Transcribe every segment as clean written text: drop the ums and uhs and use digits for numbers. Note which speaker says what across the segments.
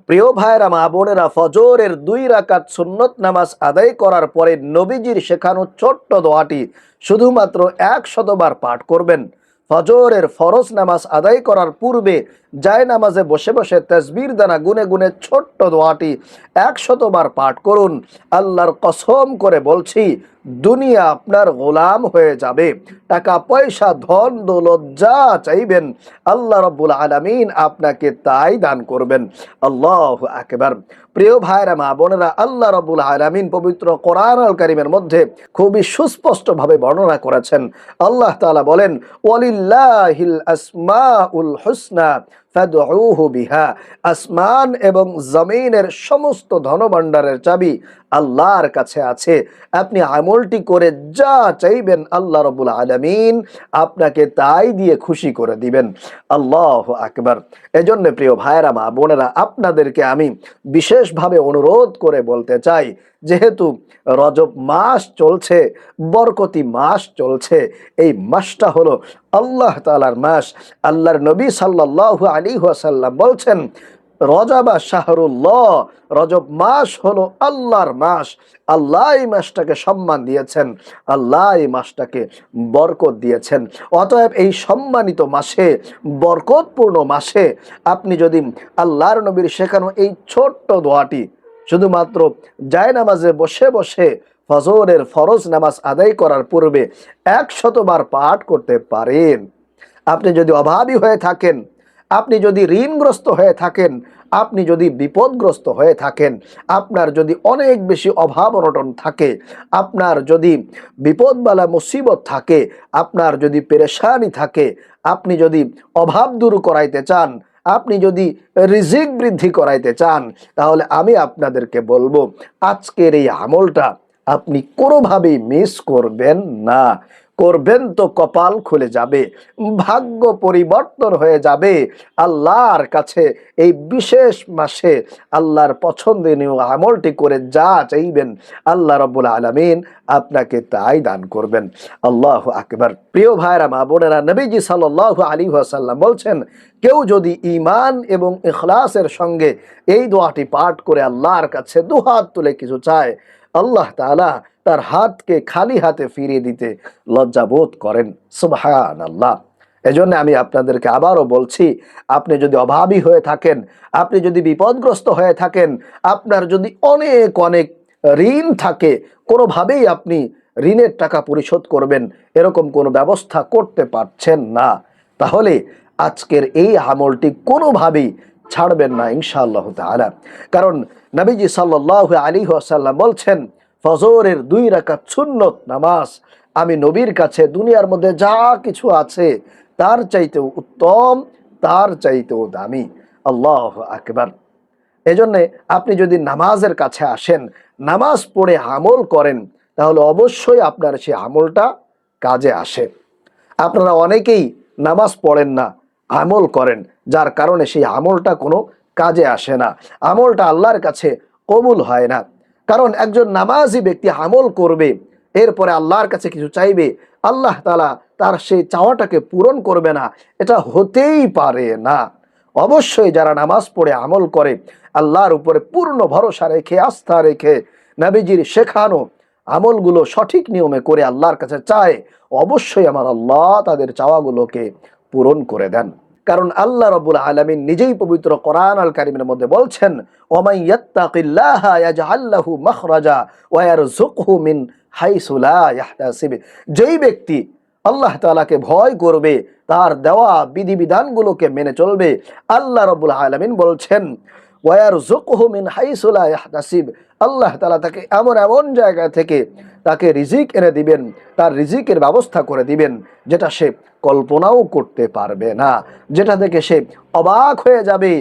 Speaker 1: প্রিয় ভাইরা মা বোনেরা, ফজরের 2 রাকাত সুন্নত নামাজ আদায় করার পরে নবীজির শেখানো ছোট্ট দোয়াটি শুধুমাত্র 100 বার পাঠ করবেন। ফজরের ফরজ নামাজ আদায় করার পূর্বে যায় নামাজে বসে বসে তাসবির দানা গুনে গুনে ছোট্ট দোয়াটি 100 বার পাঠ করুন। আল্লাহর কসম করে বলছি, দুনিয়া আপনার গোলাম হয়ে যাবে। টাকা পয়সা ধন দৌলত যা চাইবেন আল্লাহ রাব্বুল আলামিন আপনাকে তাই দান করবেন। আল্লাহু আকবার। প্রিয় ভাইরা মা বোনেরা, আল্লাহ রাব্বুল আলামিন পবিত্র কোরআন আল কারীমের মধ্যে খুবই সুস্পষ্টভাবে বর্ণনা করেছেন। আল্লাহ তাআলা বলেন, ওয়ালিল্লাহিল আসমাউল হুসনা ফাদউহু বিহা। আসমান এবং জমিনের সমস্ত ধনভাণ্ডারের চাবি আল্লাহর কাছে আছে। আপনি আমলটি করে যা চাইবেন আল্লাহ রাব্বুল আলামিন আপনাকে তাই দিয়ে খুশি করে দিবেন। আল্লাহু আকবার। এজন্য প্রিয় ভাইরা মা বোনেরা, আপনাদেরকে আমি বিশেষভাবে অনুরোধ করে বলতে চাই, যেহেতু রজব মাস চলছে, বরকতি মাস চলছে, এই মাসটা হলো আল্লাহ তাআলার মাস। আল্লাহর নবী সাল্লাল্লাহু আলাইহি ওয়াসাল্লাম বলছেন, রজবা শাহরুল্লাহ, রজব মাস হলো আল্লাহর মাস। আল্লাহ এই মাসটাকে সম্মান দিয়েছেন, আল্লাহ এই মাসটাকে বরকত দিয়েছেন। অতএব এই সম্মানিত মাসে, বরকতপূর্ণ মাসে আপনি যদি আল্লাহর নবীর শেখানো এই ছোট্ট দোয়াটি শুধুমাত্র যায় নামাজে বসে বসে ফজরের ফরজ নামাজ আদায় করার পূর্বে 100 বার পাঠ করতে পারেন, আপনি যদি অভাবী হয়ে থাকেন, আপনি যদি ঋণগ্রস্ত হয়ে থাকেন, আপনি যদি বিপদগ্রস্ত হয়ে থাকেন, আপনার যদি অনেক বেশি অভাব অনটন থাকে, আপনার যদি বিপদবালা মুসিবত থাকে, আপনার যদি পেরেশানি থাকে, আপনি যদি অভাব দূর করাইতে চান, আপনি যদি রিজিক বৃদ্ধি করাইতে চান, তাহলে আমি আপনাদেরকে বলবো, আজকের এই আমলটা আপনি কোনোভাবেই মিস করবেন না। করবেন তো কপাল খুলে যাবে, ভাগ্য পরিবর্তন হয়ে যাবে। আল্লাহর কাছে এই বিশেষ মাসে আল্লাহর পছন্দনীয় আমলটি করে যা চাইবেন আল্লাহ রাব্বুল আলামিন আপনাকে তাই দান করবেন। আল্লাহু আকবার। প্রিয় ভাইরা মা বোনেরা, নবীজি সাল্লাল্লাহু আলাইহি ওয়াসাল্লাম বলছেন, কেউ যদি ঈমান এবং ইখলাসের সঙ্গে এই দোয়াটি পাঠ করে আল্লাহর কাছে দুহাত তুলে কিছু চায়, আল্লাহ তাআলা তার হাতকে খালি হাতে ফিরিয়ে দিতে লজ্জাবোধ করেন। সুবহানাল্লাহ। এজন্য আমি আপনাদেরকে আবারও বলছি, আপনি যদি অভাবী হয়ে থাকেন, আপনি যদি বিপদগ্রস্ত হয়ে থাকেন, আপনার যদি অনেক অনেক ঋণ থাকে, কোনোভাবেই আপনি ঋণের টাকা পরিশোধ করবেন এরকম কোনো ব্যবস্থা করতে পারছেন না, তাহলে আজকের এই আমলটি কোনোভাবেই ছাড়বেন না ইনশাআল্লাহ তাআলা। কারণ নবীজি সাল্লাল্লাহু আলাইহি ওয়াসাল্লাম বলছেন, ফজরের 2 রাকাত সুন্নত নামাজ আমি নবীর কাছে দুনিয়ার মধ্যে যা কিছু আছে তার চাইতেও উত্তম, তার চাইতেও দামি। আল্লাহু আকবার। এজন্যে আপনি যদি নামাজের কাছে আসেন, নামাজ পড়ে আমল করেন, তাহলে অবশ্যই আপনার সেই আমলটা কাজে আসে। আপনারা অনেকেই নামাজ পড়েন না, আমল করেন, যার কারণে সেই আমলটা কোনো কাজে আসে না, আমলটা আল্লাহর কাছে কবুল হয় না। কারণ একজন নামাজি ব্যক্তি আমল করবে, এরপরে আল্লাহর কাছে কিছু চাইবে, আল্লাহ তাআলা তার সেই চাওয়াটাকে পূরণ করবে না, এটা হতেই পারে না। অবশ্যই যারা নামাজ পড়ে আমল করে, আল্লাহর উপরে পূর্ণ ভরসা রেখে, আস্থা রেখে, নবীজির শেখানো আমলগুলো সঠিক নিয়মে করে আল্লাহর কাছে চায়, অবশ্যই আমার আল্লাহ তাদের চাওয়াগুলোকে পূরণ করে দেন। কারণ আল্লাহ রাব্বুল আলামিন নিজেই পবিত্র কোরআন আল কারীমের মধ্যে বলছেন, ওয়ামান ইয়াত্তাকিল্লাহা ইয়াজআল লাহু মাখরাজা ওয়া ইয়ারযুকহু মিন হাইসু লা ইয়াহতাসিব। যেই ব্যক্তি আল্লাহ তাআলাকে ভয় করবে, তার দেওয়া বিধিবিধানগুলোকে মেনে চলবে, আল্লাহ রাব্বুল আলামিন বলছেন, ওয়া ইয়ারযুকহু মিন হাইসু লা ইয়াহতাসিব, আল্লাহ তাআলা তাকে এমন এমন জায়গা থেকে তাকে রিজিক এনে দিবেন, তার রিজিকের ব্যবস্থা করে দিবেন যেটা সে কল্পনাও করতে পারবে না, যেটা থেকে সে অবাক হয়ে যাবে,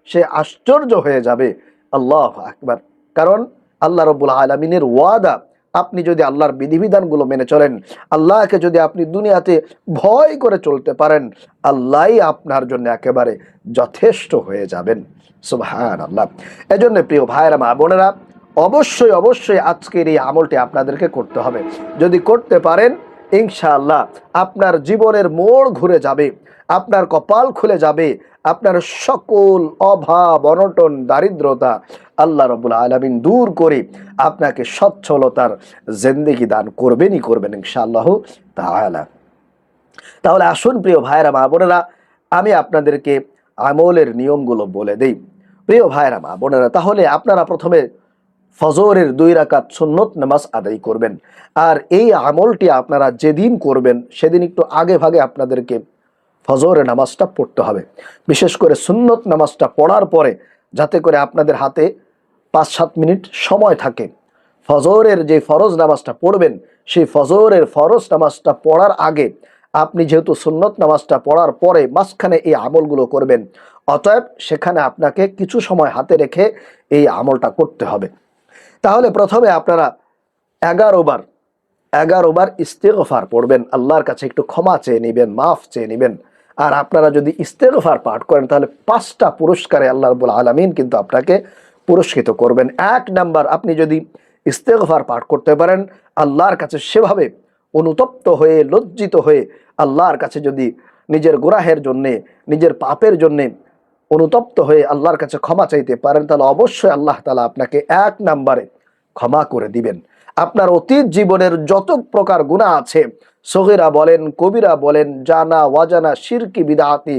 Speaker 1: সে আশ্চর্য হয়ে যাবে। আল্লাহু আকবার। কারণ আল্লাহ রাব্বুল আলামিনের ওয়াদা, আপনি যদি আল্লাহর বিধিবিধানগুলো মেনে চলেন, আল্লাহকে যদি আপনি দুনিয়াতে ভয় করে চলতে পারেন, আল্লাহই আপনার জন্য একেবারে যথেষ্ট হয়ে যাবেন। সুবহানাল্লাহ। এজন্য প্রিয় ভাইরা মা বোনেরা, অবশ্যই অবশ্যই আজকের এই আমলটি আপনাদেরকে করতে হবে। যদি করতে পারেন, ইনশাআল্লাহ আপনার জীবনের মোড় ঘুরে যাবে, আপনার কপাল খুলে যাবে, আপনার সকল অভাব অনটন দারিদ্রতা আল্লাহ রাব্বুল আলামিন দূর করে আপনাকে সচ্ছলতার জিন্দেগি দান করবেনই করবেন ইনশাআল্লাহ তাআলা। তাহলে আসুন প্রিয় ভাইরা মা বোনেরা, আমি আপনাদেরকে আমলের নিয়মগুলো বলে দেই। প্রিয় ভাইরা মা বোনেরা, তাহলে আপনারা প্রথমে ফজরের 2 রাকাত সুন্নত নামাজ আদায় করবেন। আর এই আমলটি আপনারা যেদিন করবেন সেদিন একটু আগে ভাগে আপনাদেরকে ফজরের নামাজটা পড়তে হবে। বিশেষ করে সুন্নত নামাজটা পড়ার পরে যাতে করে আপনাদের হাতে 5-7 মিনিট সময় থাকে। ফজরের যে ফরজ নামাজটা পড়বেন সেই ফজরের ফরজ নামাজটা পড়ার আগে আপনি যেহেতু সুন্নত নামাজটা পড়ার পরে মাঝখানে এই আমলগুলো করবেন, অতএব সেখানে আপনাকে কিছু সময় হাতে রেখে এই আমলটা করতে হবে। তাহলে প্রথমে আপনারা 11 বার ইস্তেগফার পড়বেন, আল্লাহর কাছে একটু ক্ষমা চেয়ে নেবেন, মাফ চেয়ে নেবেন। আর আপনারা যদি ইস্তেগফার পাঠ করেন তাহলে 5টা পুরস্কারে আল্লাহ রাব্বুল আলামিন কিন্তু আপনাকে পুরস্কৃত করবেন। 1 নাম্বার, আপনি যদি ইস্তেগফার পাঠ করতে পারেন, আল্লাহর কাছে সেভাবে অনুতপ্ত হয়ে লজ্জিত হয়ে আল্লাহর কাছে যদি নিজের গুনাহের জন্যে নিজের পাপের জন্যে অনুতপ্ত হয়ে আল্লাহর কাছে ক্ষমা চাইতে পারেন, তাহলে অবশ্যই আল্লাহ তাআলা আপনাকে 1 নম্বরে ক্ষমা করে দিবেন। আপনার অতীত জীবনের যত প্রকার গুনাহ আছে, সগীরা বলেন কবিরা বলেন, জানা ওয়াজানা শিরকি বিদআতি,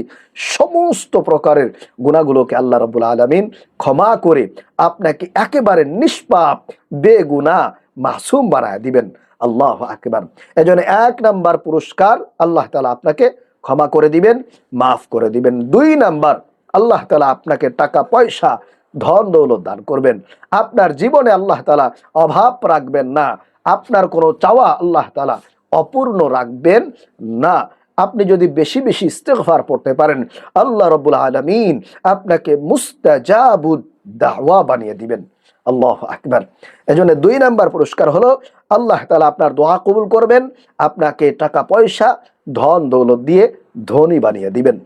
Speaker 1: সমস্ত প্রকারের গুনাহগুলোকে আল্লাহ রাব্বুল আলামিন ক্ষমা করে আপনাকে একেবারে নিষ্পাপ বেগুনাহ মাসুম বানায় দিবেন। আল্লাহু আকবার। এজন্য 1 নাম্বার পুরস্কার, আল্লাহ তাআলা আপনাকে ক্ষমা করে দিবেন, মাফ করে দিবেন। 2 নাম্বার, আল্লাহ তাআলা আপনাকে টাকা পয়সা ধন দৌলত দান করবেন। আপনার জীবনে আল্লাহ তাআলা অভাব রাখবেন না, আপনার কোনো চাওয়া আল্লাহ তাআলা অপূর্ণ রাখবেন না। আপনি যদি বেশি বেশি ইস্তেগফার পড়তে পারেন, আল্লাহ রাব্বুল আলামিন আপনাকে মুস্তাজাবুদ দাওয়া বানিয়ে দিবেন। আল্লাহু আকবার। এজন্য 2 নাম্বার পুরস্কার হলো আল্লাহ তাআলা আপনার দোয়া কবুল করবেন, আপনাকে টাকা পয়সা ধন দৌলত দিয়ে ধনী বানিয়ে দিবেন।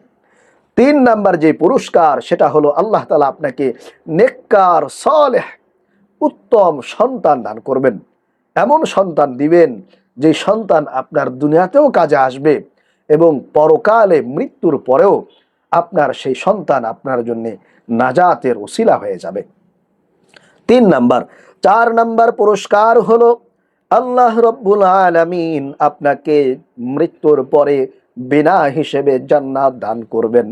Speaker 1: 3 নাম্বার যে পুরস্কার সেটা হলো আল্লাহ তাআলা আপনাকে নেককার সালেহ উত্তম সন্তান দান করবেন। এমন সন্তান দিবেন যে সন্তান আপনার দুনিয়াতেও কাজে আসবে এবং পরকালে মৃত্যুর পরেও আপনার সেই সন্তান আপনার জন্য নাজাতের ওসিলা হয়ে যাবে। 3 নাম্বার। 4 নাম্বার পুরস্কার হলো আল্লাহ রাব্বুল আলামিন আপনাকে মৃত্যুর পরে বিনা হিসেবে জান্নাত দান করবেন।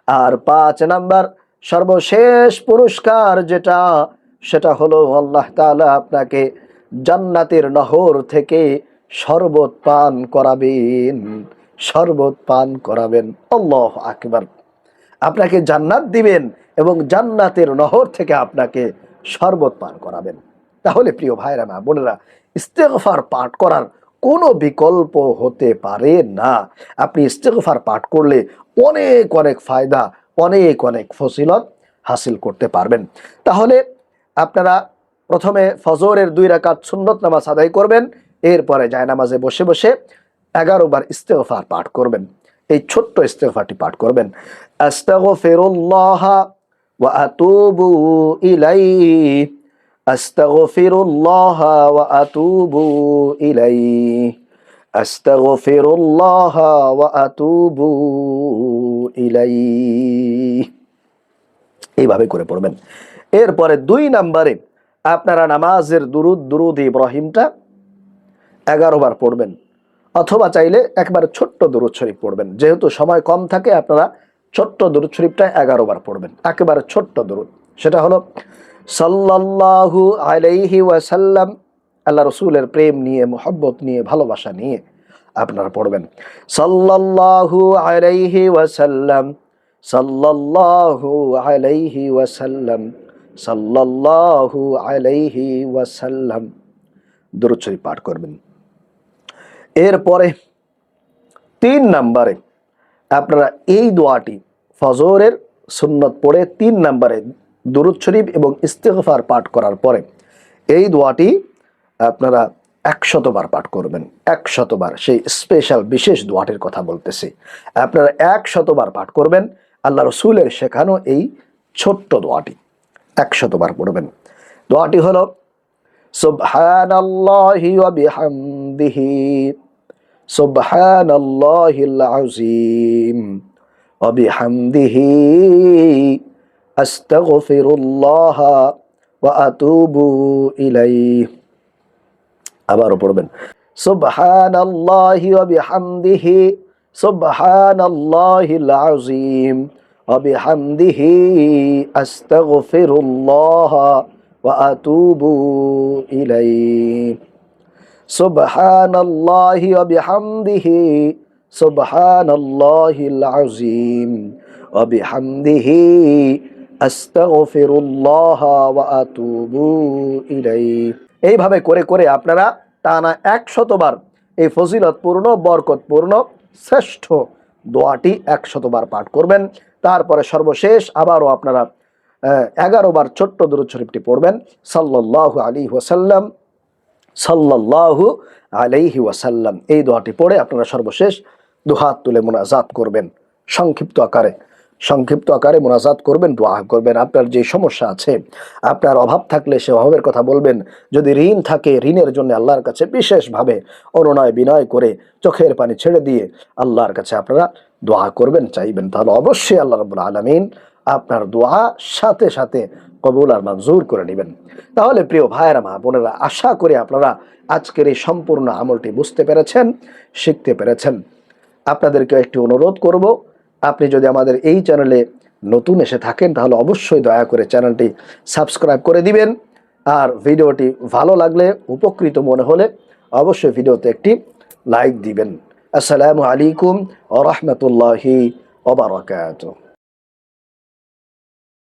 Speaker 1: আর 5 নাম্বার সর্বশেষ পুরস্কার যেটা, সেটা হলো আল্লাহ তাআলা আপনাকে জান্নাতের নহর থেকে শরবত পান করাবেন, শরবত পান করাবেন। আল্লাহু আকবার। আপনাকে জান্নাত দিবেন এবং জান্নাতের নহর থেকে আপনাকে শরবত পান করাবেন। তাহলে প্রিয় ভাইরা মা বোনেরা, ইস্তেগফার পাঠ করার কোনো বিকল্প হতে পারে না। আপনি ইস্তেগফার পাঠ করলে অনেক অনেক ফায়দা, অনেক অনেক ফজিলত হাসিল করতে পারবেন। তাহলে আপনারা প্রথমে ফজরের 2 রাকাত সুন্নত নামাজ আদায় করবেন, এরপরে জায়নামাজে বসে বসে 11 বার ইস্তেগফার পাঠ করবেন। এই ছোট্ট ইস্তেগফারটি পাঠ করবেন, আস্তাগফিরুল্লাহ ওয়া আতুবু ইলাইহি, আস্তাগফিরুল্লাহ ওয়া আতুবু ইলাইহি, আস্তাগফিরুল্লাহ ওয়া আতুবু ইলাইহি। এইভাবে করে পড়বেন। এরপরে 2 নম্বরে আপনারা নামাজের দুরুদ ইব্রাহিমটা 11 বার পড়বেন, অথবা চাইলে একবারে ছোট্ট দুরুদ শরীফ পড়বেন। যেহেতু সময় কম থাকে আপনারা ছোট্ট দুরুদ শরীফটা 11 বার পড়বেন, একেবারে ছোট্ট দুরুদ। সেটা হলো সাল্লাল্লাহু আলাইহি ওয়াসাল্লাম, আল্লাহ রসুলের প্রেম নিয়ে, মোহব্বত নিয়ে, ভালোবাসা নিয়ে আপনারা পড়বেন। সাল্লাল্লাহু আলাইহি ওয়াসাল্লাম, সাল্লাল্লাহু আলাইহি ওয়াসাল্লাম, সাল্লাল্লাহু আলাইহি ওয়াসাল্লাম দুরূদ শরীফ পাঠ করবেন। এরপরে 3 নম্বরে আপনারা এই দোয়াটি ফজরের সুন্নত পড়ে 3 নম্বরে দুরূদ শরীফ এবং ইস্তিগফার পাঠ করার পরে এই দোয়াটি আপনারা 100 বার পাঠ করবেন। 100 বার, সেই স্পেশাল বিশেষ দোয়াটির কথা বলতেছি। আপনারা 100 বার পাঠ করবেন। আল্লাহ রসুলের শেখানো এই ছোট্ট দোয়াটি 100 বার পড়বেন। দোয়াটি হলো সুবহানাল্লাহি ওয়া বিহামদিহি, সুবহানাল্লাহিল আযীম, ওয়া বিহামদিহি আস্তাগফিরুল্লাহ ওয়া আতুবু ইলাইহি। আবারও পড়বেন সুবহানাল্লাহি ওয়া বিহামদিহি সুবহানাল্লাহিল আযীম ওয়া বিহামদিহি আস্তাগফিরুল্লাহ ওয়া আতুবু ইলাইহি। সুবহানাল্লাহি ওয়া বিহামদিহি সুবহানাল্লাহিল আযীম ওয়া বিহামদিহি আস্তাগফিরুল্লাহ ওয়া আতুবু ইলাইহি। এইভাবে করে করে আপনারা টানা 100 বার এই ফজিলতপূর্ণ বরকতপূর্ণ শ্রেষ্ঠ দোয়াটি 100 বার পাঠ করবেন। তারপরে সর্বশেষ আবারও আপনারা 11 বার ছোট্ট দুরূদ শরীফটি পড়বেন, সাল্লাল্লাহু আলাইহি ওয়াসাল্লাম সাল্লাল্লাহু আলাইহি ওয়াসাল্লাম। এই দোয়াটি পড়ে আপনারা সর্বশেষ দুহাত তুলে মুনাজাত করবেন, সংক্ষিপ্ত আকারে মুনাজাত করবেন, দোয়া করবেন। আপনার যে সমস্যা আছে, আপনার অভাব থাকলে সে অভাবের কথা বলবেন। যদি ঋণ থাকে, ঋণের জন্য আল্লাহর কাছে বিশেষভাবে অনুনয় বিনয় করে চোখের পানি ছেড়ে দিয়ে আল্লাহর কাছে আপনারা দোয়া করবেন, চাইবেন, তাহলে অবশ্যই আল্লাহ রাব্বুল আলামিন আপনার দোয়া সাথে সাথে কবুল আর মঞ্জুর করে নেবেন। তাহলে প্রিয় ভাইয়েরা, মা বোনেরা, আশা করি আপনারা আজকের এই সম্পূর্ণ আমলটি বুঝতে পেরেছেন, শিখতে পেরেছেন। আপনাদেরকে একটি অনুরোধ করব, আপনি যদি আমাদের এই চ্যানেলে নতুন এসে থাকেন তাহলে অবশ্যই দয়া করে চ্যানেলটি সাবস্ক্রাইব করে দিবেন। আর ভিডিওটি ভালো লাগলে, উপকৃত মনে হলে অবশ্যই ভিডিওতে একটি লাইক দিবেন। আসসালামু আলাইকুম ওয়া রাহমাতুল্লাহি ওয়া বারাকাতুহু।